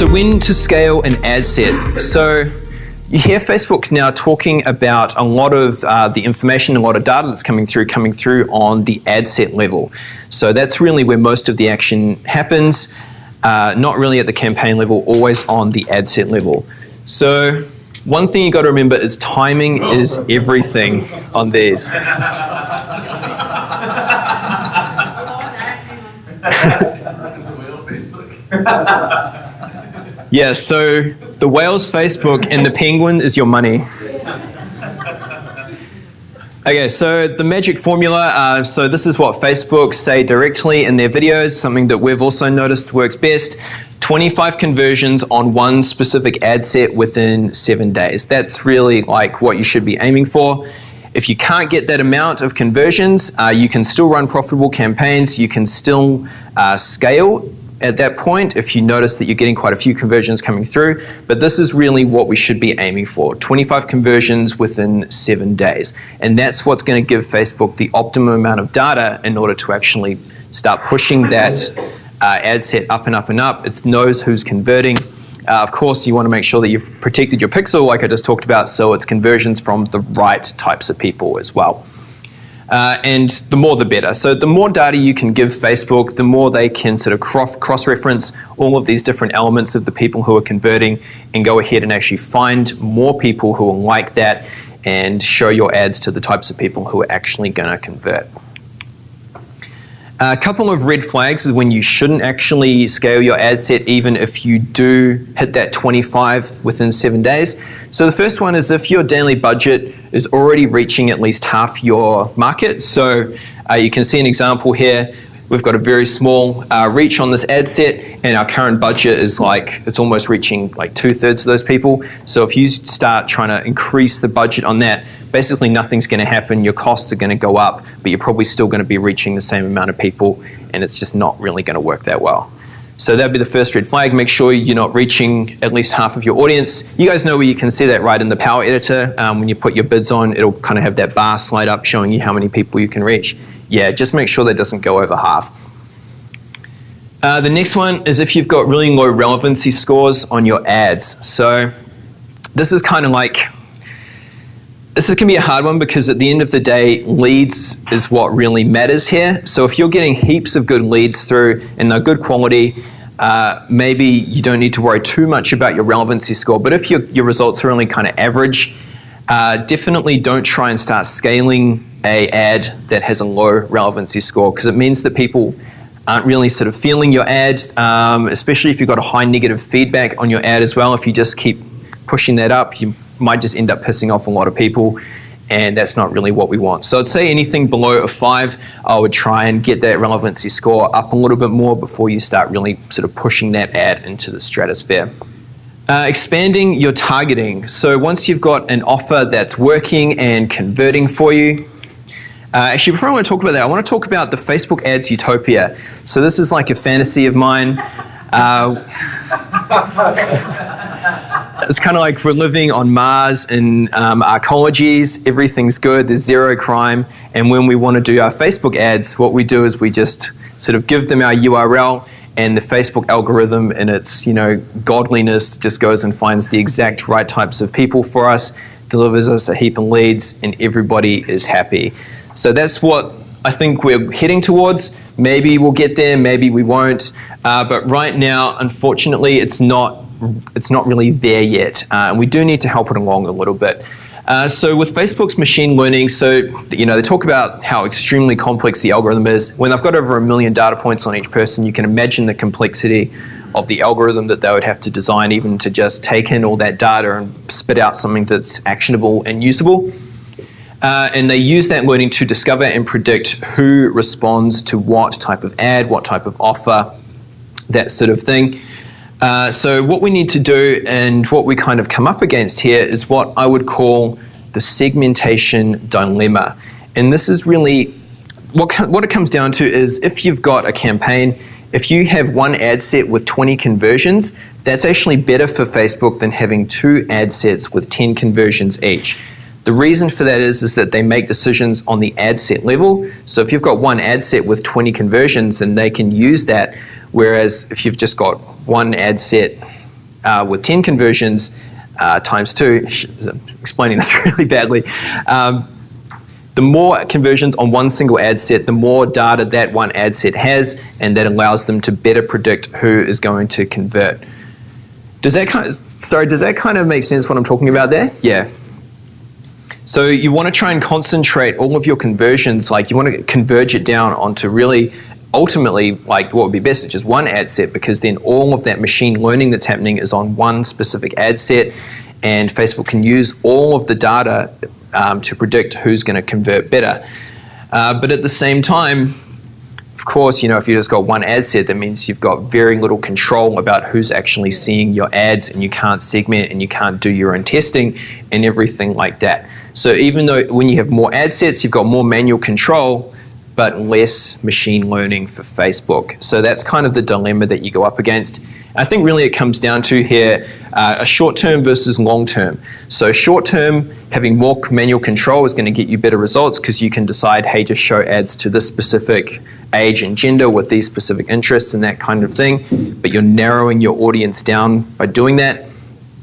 So when to scale an ad set. So you hear Facebook now talking about a lot of the information, a lot of data that's coming through on the ad set level. So that's really where most of the action happens, not really at the campaign level, always on the ad set level. So one thing you got to remember is timing is everything on these. Yeah, so the whale's Facebook and the penguin is your money. Okay, so the magic formula, so this is what Facebook say directly in their videos, something that we've also noticed works best. 25 conversions on one specific ad set within 7 days. That's really like what you should be aiming for. If you can't get that amount of conversions, you can still run profitable campaigns. You can still scale at that point if you notice that you're getting quite a few conversions coming through. But this is really what we should be aiming for, 25 conversions within 7 days. And that's what's going to give Facebook the optimum amount of data in order to actually start pushing that ad set up and up and up. It knows who's converting. Of course, you want to make sure that you've protected your pixel, like I just talked about, so it's conversions from the right types of people as well. And the more the better. So the more data you can give Facebook, the more they can sort of cross-reference all of these different elements of the people who are converting and go ahead and actually find more people who will like that and show your ads to the types of people who are actually going to convert. A couple of red flags is when you shouldn't actually scale your ad set even if you do hit that 25 within 7 days. So the first one is if your daily budget is already reaching at least half your market. So you can see an example here. We've got a very small reach on this ad set and our current budget is like, it's almost reaching like 2/3 of those people. So if you start trying to increase the budget on that, basically nothing's going to happen, your costs are going to go up, but you're probably still going to be reaching the same amount of people and it's just not really going to work that well. So that'd be the first red flag. Make sure you're not reaching at least half of your audience. You guys know where you can see that right in the Power Editor. When you put your bids on, it'll kind of have that bar slide up showing you how many people you can reach. Yeah, just make sure that doesn't go over half. The next one is if you've got really low relevancy scores on your ads. So this is kind of like, this is going to be a hard one because at the end of the day, leads is what really matters here. So if you're getting heaps of good leads through and they're good quality, maybe you don't need to worry too much about your relevancy score. But if your results are only kind of average, definitely don't try and start scaling an ad that has a low relevancy score because it means that people aren't really sort of feeling your ad, especially if you've got a high negative feedback on your ad as well. If you just keep pushing that up, you might just end up pissing off a lot of people and that's not really what we want. So I'd say anything below a 5, I would try and get that relevancy score up a little bit more before you start really sort of pushing that ad into the stratosphere. Expanding your targeting. So once you've got an offer that's working and converting for you, actually before I want to talk about that, I want to talk about the Facebook ads utopia. So this is like a fantasy of mine. It's kind of like we're living on Mars in arcologies, everything's good, there's zero crime, and when we want to do our Facebook ads, what we do is we just sort of give them our URL and the Facebook algorithm in its, godliness just goes and finds the exact right types of people for us, delivers us a heap of leads, and everybody is happy. So that's what I think we're heading towards. Maybe we'll get there, maybe we won't, but right now, unfortunately, it's not really there yet, and we do need to help it along a little bit. So with Facebook's machine learning, so they talk about how extremely complex the algorithm is. When they've got over 1 million data points on each person, you can imagine the complexity of the algorithm that they would have to design even to just take in all that data and spit out something that's actionable and usable. And they use that learning to discover and predict who responds to what type of ad, what type of offer, that sort of thing. So what we need to do and what we kind of come up against here is what I would call the segmentation dilemma. And this is really, what it comes down to is if you've got a campaign, if you have one ad set with 20 conversions, that's actually better for Facebook than having 2 ad sets with 10 conversions each. The reason for that is that they make decisions on the ad set level. So if you've got one ad set with 20 conversions, then they can use that. Whereas if you've just got one ad set with 10 conversions times 2, I'm explaining this really badly, the more conversions on one single ad set, the more data that one ad set has, and that allows them to better predict who is going to convert. Does that kind of make sense what I'm talking about there? Yeah. So you want to try and concentrate all of your conversions, like you want to converge it down onto really, ultimately, like what would be best is just one ad set, because then all of that machine learning that's happening is on one specific ad set, and Facebook can use all of the data to predict who's going to convert better. But at the same time, of course, if you just got one ad set, that means you've got very little control about who's actually seeing your ads, and you can't segment and you can't do your own testing and everything like that. So even though when you have more ad sets, you've got more manual control, but less machine learning for Facebook. So that's kind of the dilemma that you go up against. I think really it comes down to here a short-term versus long-term. So short-term, having more manual control is going to get you better results, because you can decide, hey, just show ads to this specific age and gender with these specific interests and that kind of thing. But you're narrowing your audience down by doing that.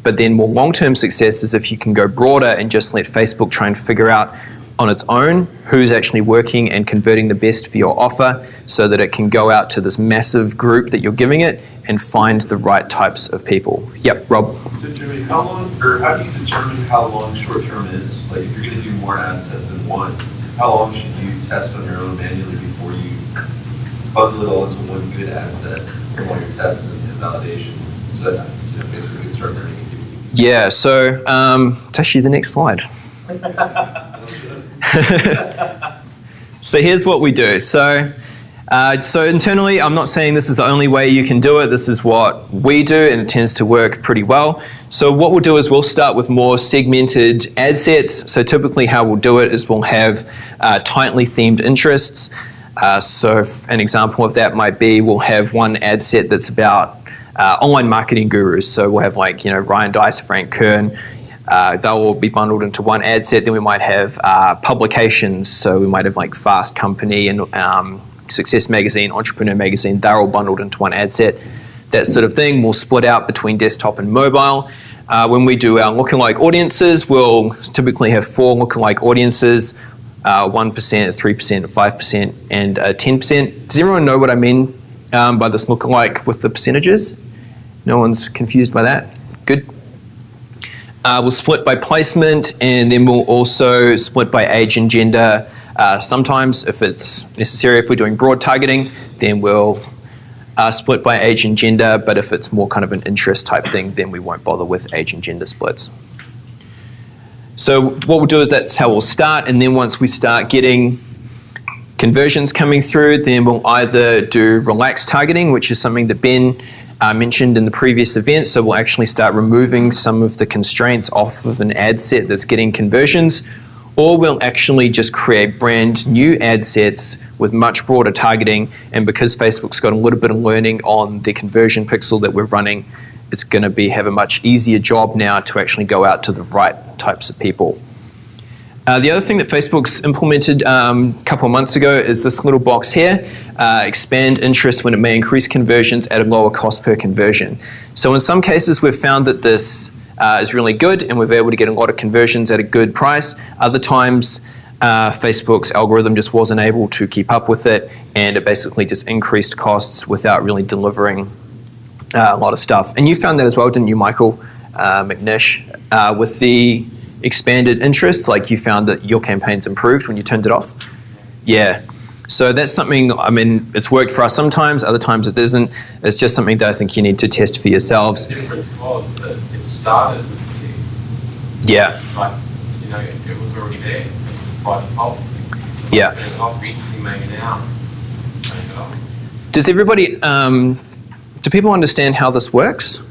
But then more long-term success is if you can go broader and just let Facebook try and figure out on its own who's actually working and converting the best for your offer, so that it can go out to this massive group that you're giving it and find the right types of people. Yep, Rob. So Jimmy, how do you determine how long short-term is? Like if you're going to do more ad sets than one, how long should you test on your own manually before you bundle it all into one good ad set from all your tests and validation, so that Facebook can start learning? Yeah, so it's actually the next slide. So here's what we do. So internally, I'm not saying this is the only way you can do it. This is what we do, and it tends to work pretty well. So what we'll do is we'll start with more segmented ad sets. So typically how we'll do it is we'll have tightly themed interests. So an example of that might be we'll have one ad set that's about online marketing gurus. So we'll have Ryan Deiss, Frank Kern. They'll all be bundled into one ad set. Then we might have publications. So we might have Fast Company and Success Magazine, Entrepreneur Magazine. They're all bundled into one ad set. That sort of thing. We'll split out between desktop and mobile. When we do our lookalike audiences, we'll typically have 4 lookalike audiences, 1%, 3%, 5%, and 10%. Does everyone know what I mean by this lookalike with the percentages? No one's confused by that? Good. We'll split by placement, and then we'll also split by age and gender. Sometimes, if it's necessary, if we're doing broad targeting, then we'll split by age and gender, but if it's more kind of an interest type thing, then we won't bother with age and gender splits. So what we'll do is that's how we'll start, and then once we start getting conversions coming through, then we'll either do relaxed targeting, which is something that Ben mentioned in the previous event. So we'll actually start removing some of the constraints off of an ad set that's getting conversions, or we'll actually just create brand new ad sets with much broader targeting. And because Facebook's got a little bit of learning on the conversion pixel that we're running, it's going to have a much easier job now to actually go out to the right types of people. The other thing that Facebook's implemented a couple of months ago is this little box here, expand interest when it may increase conversions at a lower cost per conversion. So in some cases we've found that this is really good and we're able to get a lot of conversions at a good price. Other times Facebook's algorithm just wasn't able to keep up with it, and it basically just increased costs without really delivering a lot of stuff. And you found that as well, didn't you, Michael McNish, with the expanded interests? Like you found that your campaigns improved when you turned it off? Yeah. So that's something, it's worked for us sometimes, other times it isn't. It's just something that I think you need to test for yourselves. The difference was that it started with the Yeah. It was already there by default. Yeah. Not recently maybe now. Does everybody, do people understand how this works?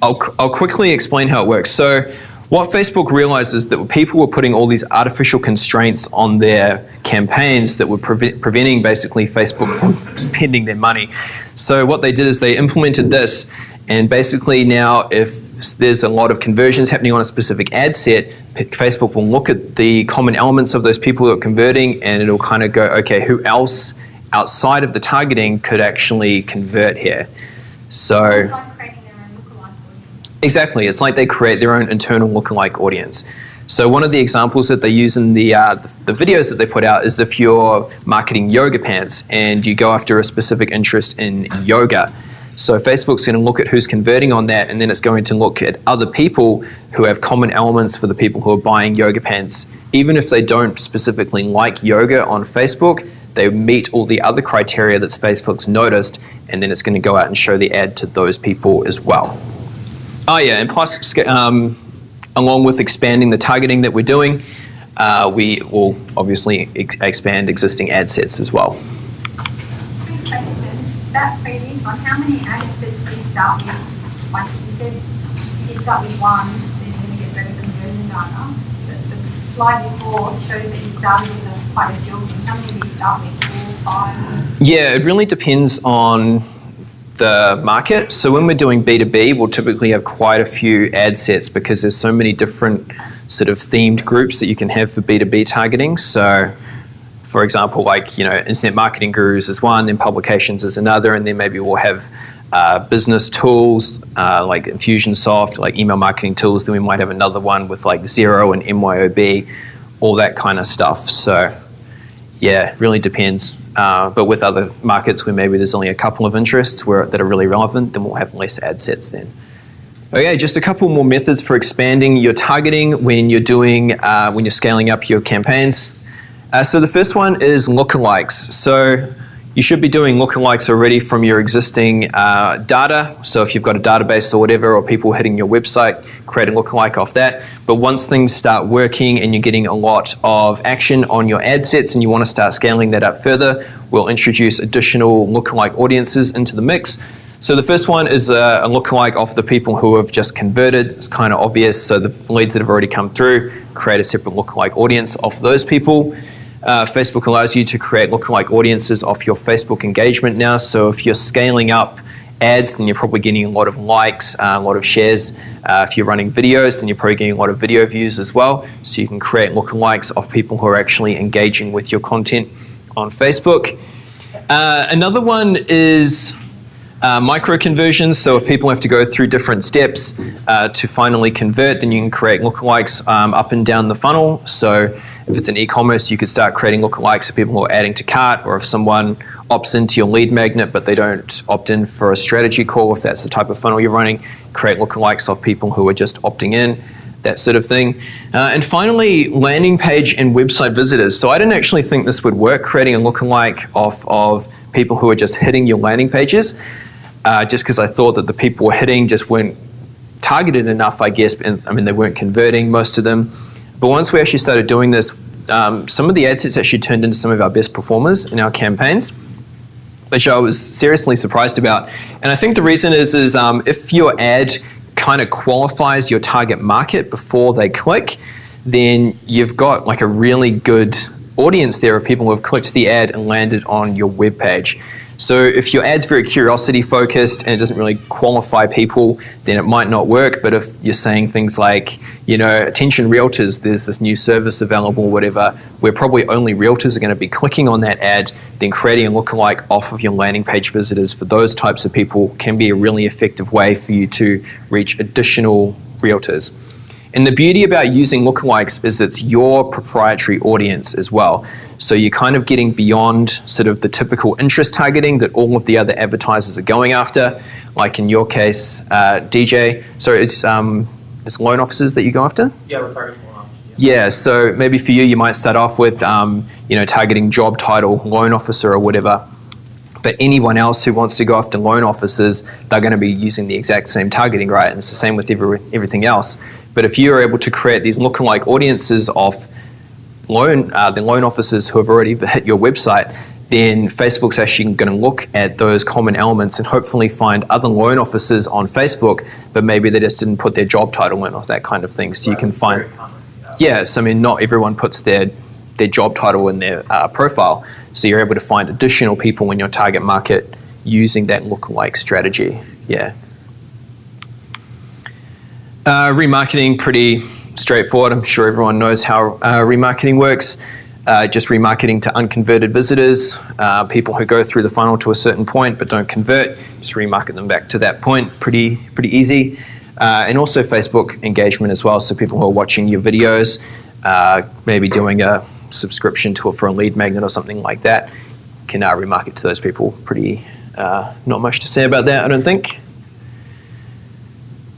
I'll quickly explain how it works. So what Facebook realized is that people were putting all these artificial constraints on their campaigns that were preventing basically Facebook from spending their money. So what they did is they implemented this, and basically now if there's a lot of conversions happening on a specific ad set, Facebook will look at the common elements of those people that are converting, and it'll kind of go, okay, who else outside of the targeting could actually convert here? So It's like creating their Exactly. It's like they create their own internal lookalike audience. So one of the examples that they use in the videos that they put out is if you're marketing yoga pants and you go after a specific interest in yoga. So Facebook's going to look at who's converting on that, and then it's going to look at other people who have common elements for the people who are buying yoga pants. Even if they don't specifically like yoga on Facebook, they meet all the other criteria that Facebook's noticed, and then it's going to go out and show the ad to those people as well. Oh yeah, and plus, along with expanding the targeting that we're doing, we will obviously expand existing ad sets as well. Quick question. That previous one, how many ad sets do you start with? Like you said, if you start with one, then you're going to get better conversion data. But the slide before shows that you started with quite a few. How many do you start with? 4, 5? Yeah, it really depends on the market. So when we're doing B2B, we'll typically have quite a few ad sets because there's so many different sort of themed groups that you can have for B2B targeting. So for example, like, internet marketing gurus is one, then publications is another, and then maybe we'll have business tools like Infusionsoft, like email marketing tools. Then we might have another one with like Xero and MYOB, all that kind of stuff. So yeah, it really depends. But with other markets where maybe there's only a couple of interests that are really relevant, then we'll have less ad sets then. Okay, just a couple more methods for expanding your targeting when you're scaling up your campaigns. So the first one is lookalikes. So you should be doing lookalikes already from your existing data. So if you've got a database or whatever, or people hitting your website, create a lookalike off that. But once things start working and you're getting a lot of action on your ad sets and you want to start scaling that up further, we'll introduce additional lookalike audiences into the mix. So the first one is a lookalike of the people who have just converted. It's kind of obvious. So the leads that have already come through, create a separate lookalike audience of those people. Facebook allows you to create lookalike audiences off your Facebook engagement now. So if you're scaling up ads, then you're probably getting a lot of likes, a lot of shares. If you're running videos, then you're probably getting a lot of video views as well. So you can create lookalikes of people who are actually engaging with your content on Facebook. Another one is micro conversions. So if people have to go through different steps to finally convert, then you can create lookalikes up and down the funnel. So if it's an e-commerce, you could start creating lookalikes of people who are adding to cart, or if someone opts into your lead magnet but they don't opt in for a strategy call, if that's the type of funnel you're running, create lookalikes of people who are just opting in, that sort of thing. And finally, landing page and website visitors. So I didn't actually think this would work, creating a lookalike of people who are just hitting your landing pages, just because I thought that the people were hitting just weren't targeted enough, I guess. I mean, they weren't converting, most of them. But once we actually started doing this, some of the ad sets actually turned into some of our best performers in our campaigns, which I was seriously surprised about. And I think the reason is if your ad kind of qualifies your target market before they click, then you've got like a really good audience there of people who have clicked the ad and landed on your web page. So if your ad's very curiosity focused and it doesn't really qualify people, then it might not work. But if you're saying things like, attention realtors, there's this new service available, whatever, where probably only realtors are going to be clicking on that ad, then creating a lookalike off of your landing page visitors for those types of people can be a really effective way for you to reach additional realtors. And the beauty about using lookalikes is it's your proprietary audience as well. So you're kind of getting beyond sort of the typical interest targeting that all of the other advertisers are going after. Like in your case, DJ, so it's loan officers that you go after? Yeah, we're targeting loan officers. Yeah, so maybe for you might start off with targeting job title, loan officer or whatever. But anyone else who wants to go after loan officers, they're going to be using the exact same targeting, right? And it's the same with everything else. But if you're able to create these lookalike audiences of the loan officers who have already hit your website, then Facebook's actually going to look at those common elements and hopefully find other loan officers on Facebook, but maybe they just didn't put their job title in or that kind of thing. So you can find, yes, I mean, not everyone puts their job title in their profile. So you're able to find additional people in your target market using that lookalike strategy. Yeah. Remarketing, pretty straightforward. I'm sure everyone knows how remarketing works. Just remarketing to unconverted visitors, people who go through the funnel to a certain point but don't convert, just remarket them back to that point. Pretty easy. and also Facebook engagement as well. So people who are watching your videos, maybe doing a subscription for a lead magnet or something like that, can remarket to those people. Pretty, not much to say about that, I don't think.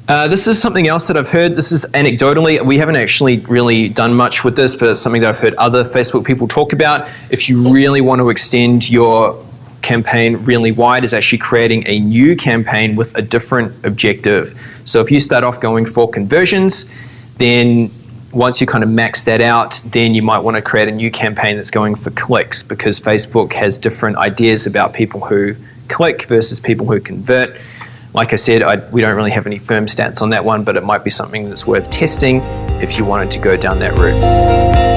This is something else that I've heard. This is anecdotally. We haven't actually really done much with this, but it's something that I've heard other Facebook people talk about. If you really want to extend your campaign really wide, is actually creating a new campaign with a different objective. So if you start off going for conversions, then once you kind of max that out, then you might want to create a new campaign that's going for clicks, because Facebook has different ideas about people who click versus people who convert. Like I said, we don't really have any firm stats on that one, but it might be something that's worth testing if you wanted to go down that route.